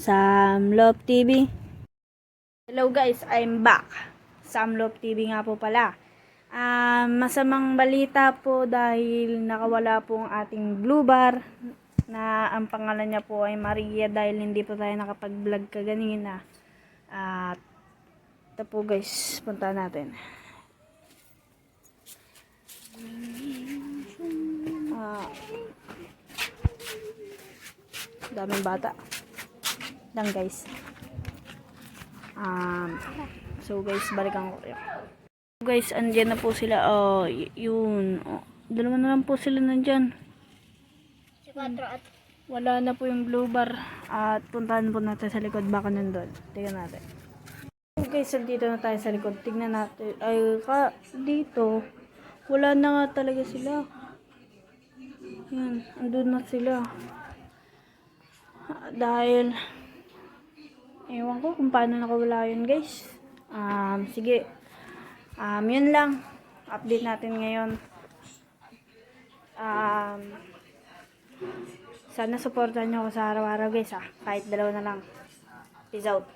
Sam Love TV. Hello guys, I'm back. Sam Love TV nga po pala. Masamang balita po dahil nakawala po ang ating blue bar na ang pangalan niya po ay Maria dahil hindi po tayo nakapag-vlog kaganina. At ito po guys, punta natin. Daming bata lang guys. So guys, balikan ko kayo. Guys, andyan na po sila. Yun. Dalawa na lang po sila nandyan. Wala na po yung blue bar. At puntahan po natin sa likod. Baka nandun. Tingnan natin. So guys, dito na tayo sa likod. Tingnan natin. Dito. Wala na nga talaga sila. Yan. Andun na sila. Dahil ewan ko kung paano nakawala yun guys. Sige. Yun lang. Update natin ngayon. Sana supportan nyo ako sa araw-araw guys. Kahit dalawa na lang. Peace out.